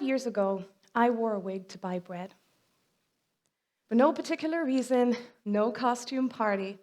years ago, I wore a wig to buy bread. For no particular reason, no costume party,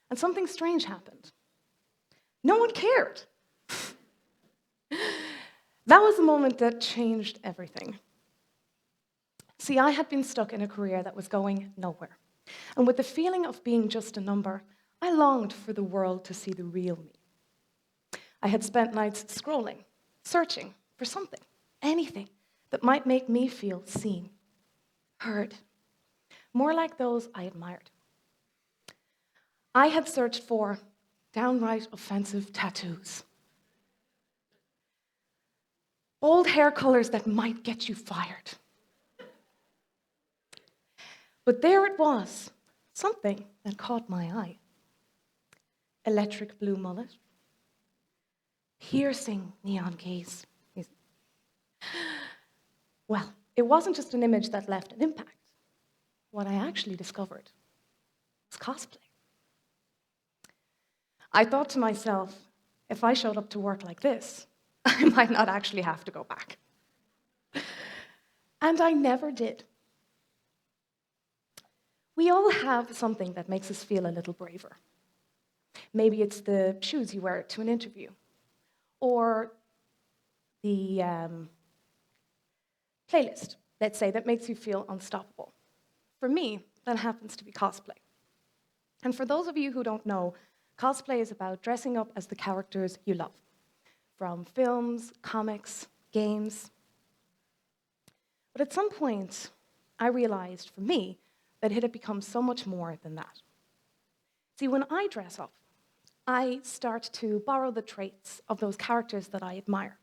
and something strange happened. No one cared. That was the moment that changed everything. See, I had been stuck in a career that was going nowhere. And with the feeling of being just a number, I longed for the world to see the real me. I had spent nights scrolling, searching for something, anything that might make me feel seen, heard, more like those I admired. I had searched for downright offensive tattoos, bold hair colors that might get you fired. But there it was, something that caught my eye. Electric blue mullet, piercing neon gaze. Well, it wasn't just an image that left an impact. What I actually discovered was cosplay. I thought to myself, if I showed up to work like this, I might not actually have to go back. And I never did. We all have something that makes us feel a little braver. Maybe it's the shoes you wear to an interview, or the playlist, let's say, that makes you feel unstoppable. For me, that happens to be cosplay. And for those of you who don't know, cosplay is about dressing up as the characters you love, from films, comics, games. But at some point, I realized, for me, that it had become so much more than that. See, when I dress up, I start to borrow the traits of those characters that I admire.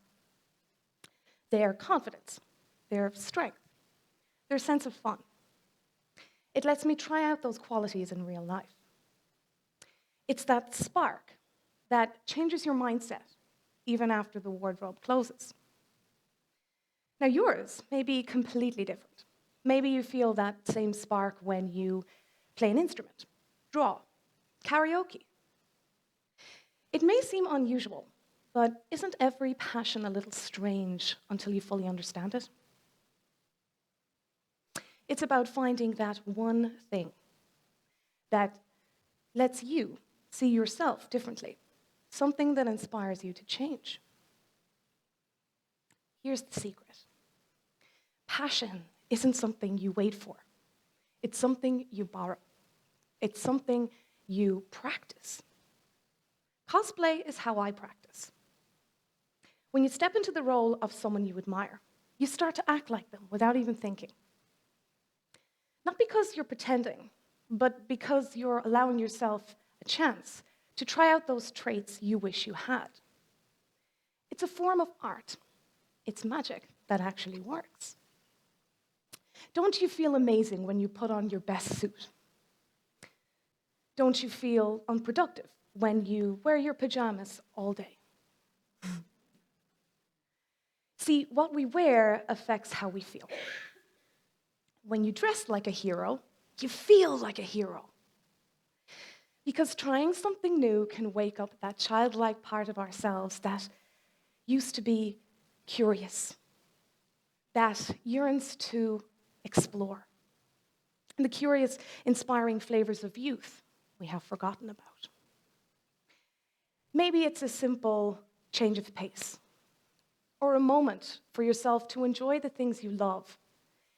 Their confidence, their strength, their sense of fun. It lets me try out those qualities in real life. It's that spark that changes your mindset even after the wardrobe closes. Now, yours may be completely different. Maybe you feel that same spark when you play an instrument, draw, karaoke. It may seem unusual, but isn't every passion a little strange until you fully understand it? It's about finding that one thing that lets you see yourself differently, something that inspires you to change. Here's the secret. Passion isn't something you wait for. It's something you borrow. It's something you practice. Cosplay is how I practice. When you step into the role of someone you admire, you start to act like them without even thinking. Not because you're pretending, but because you're allowing yourself a chance to try out those traits you wish you had. It's a form of art. It's magic that actually works. Don't you feel amazing when you put on your best suit? Don't you feel unproductive when you wear your pajamas all day? See, what we wear affects how we feel. When you dress like a hero, you feel like a hero. Because trying something new can wake up that childlike part of ourselves that used to be curious, that yearns to explore. And the curious, inspiring flavors of youth we have forgotten about. Maybe it's a simple change of pace, or a moment for yourself to enjoy the things you love.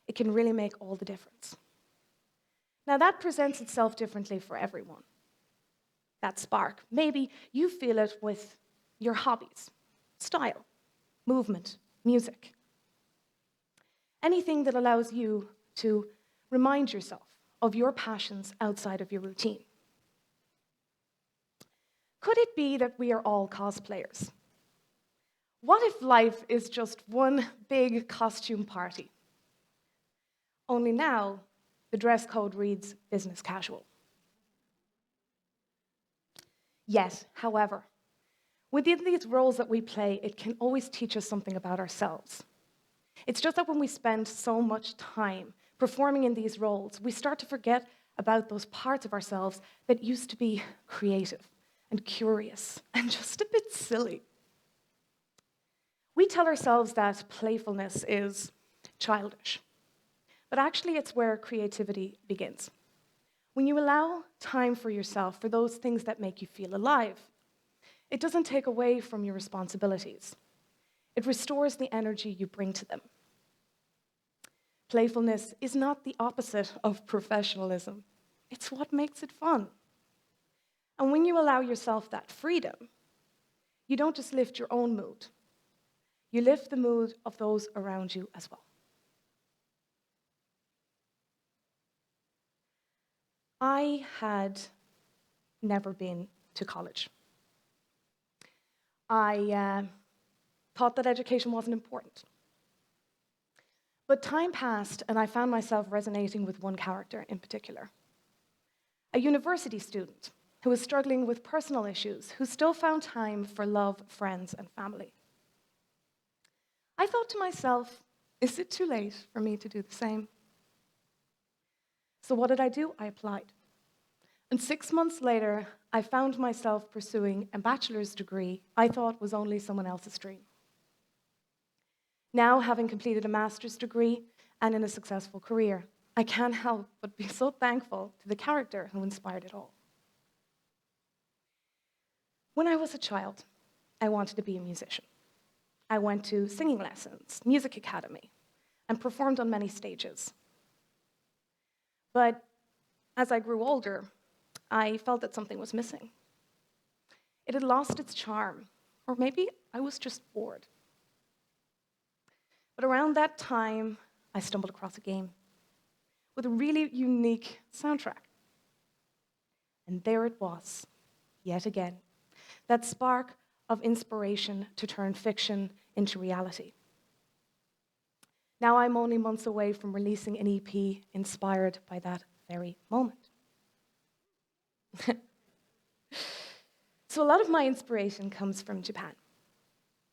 It can really make all the difference. Now, that presents itself differently for everyone. That spark. Maybe you feel it with your hobbies, style, movement, music. Anything that allows you to remind yourself of your passions outside of your routine. Could it be that we are all cosplayers? What if life is just one big costume party? Only now, the dress code reads business casual. Yet, however, within these roles that we play, it can always teach us something about ourselves. It's just that when we spend so much time performing in these roles, we start to forget about those parts of ourselves that used to be creative and curious and just a bit silly. We tell ourselves that playfulness is childish, but actually it's where creativity begins. When you allow time for yourself, for those things that make you feel alive, it doesn't take away from your responsibilities. It restores the energy you bring to them. Playfulness is not the opposite of professionalism. It's what makes it fun. And when you allow yourself that freedom, you don't just lift your own mood, you lift the mood of those around you as well. I had never been to college. I thought that education wasn't important. But time passed, and I found myself resonating with one character in particular. A university student who was struggling with personal issues, who still found time for love, friends, and family. I thought to myself, is it too late for me to do the same? So what did I do? I applied. And 6 months later, I found myself pursuing a bachelor's degree I thought was only someone else's dream. Now, having completed a master's degree and in a successful career, I can't help but be so thankful to the character who inspired it all. When I was a child, I wanted to be a musician. I went to singing lessons, music academy, and performed on many stages. But as I grew older, I felt that something was missing. It had lost its charm, or maybe I was just bored. But around that time, I stumbled across a game with a really unique soundtrack. And there it was, yet again, that spark of inspiration to turn fiction into reality. Now I'm only months away from releasing an EP inspired by that very moment. So a lot of my inspiration comes from Japan.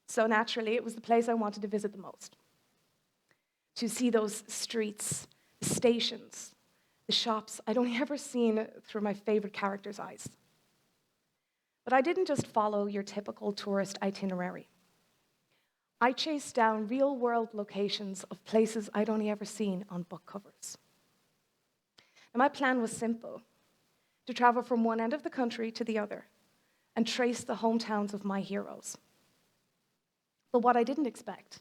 So naturally, it was the place I wanted to visit the most. To see those streets, the stations, the shops I'd only ever seen through my favorite character's eyes. But I didn't just follow your typical tourist itinerary. I chased down real-world locations of places I'd only ever seen on book covers. And my plan was simple, to travel from one end of the country to the other and trace the hometowns of my heroes. But what I didn't expect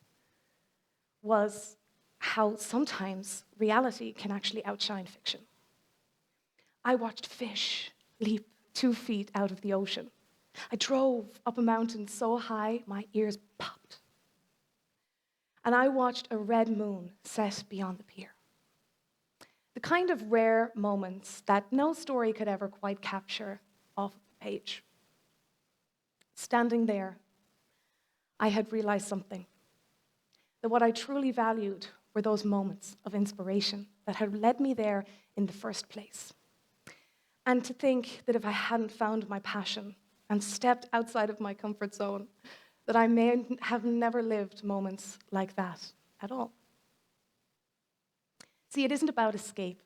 was how sometimes reality can actually outshine fiction. I watched fish leap 2 feet out of the ocean. I drove up a mountain so high, my ears popped. And I watched a red moon set beyond the pier. The kind of rare moments that no story could ever quite capture off the page. Standing there, I had realized something. That what I truly valued were those moments of inspiration that had led me there in the first place. And to think that if I hadn't found my passion and stepped outside of my comfort zone, that I may have never lived moments like that at all. See, it isn't about escape,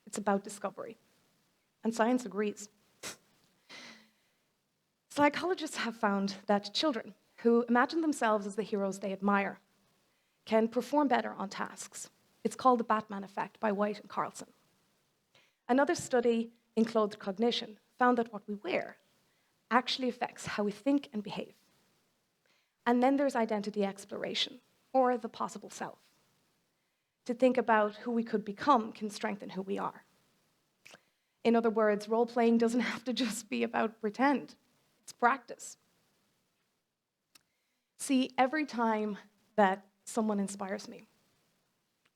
it's about discovery. And science agrees. Psychologists have found that children who imagine themselves as the heroes they admire can perform better on tasks. It's called the Batman effect by White and Carlson. Another study in clothed cognition found that what we wear actually affects how we think and behave. And then there's identity exploration, or the possible self. To think about who we could become can strengthen who we are. In other words, role-playing doesn't have to just be about pretend. It's practice. See, every time that someone inspires me,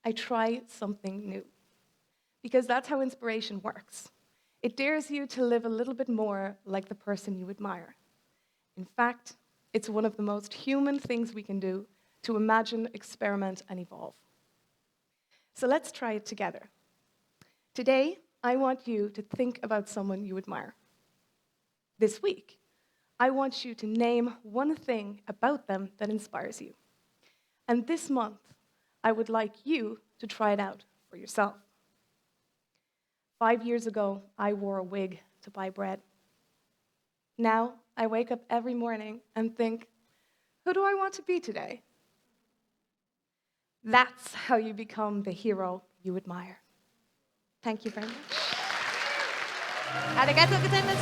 I try something new. Because that's how inspiration works. It dares you to live a little bit more like the person you admire. In fact, it's one of the most human things we can do to imagine, experiment, and evolve. So let's try it together. Today, I want you to think about someone you admire. This week, I want you to name one thing about them that inspires you. And this month, I would like you to try it out for yourself. 5 years ago, I wore a wig to buy bread. Now, I wake up every morning and think, Who do I want to be today? That's how you become the hero you admire. Thank you very much. ありがとうございます。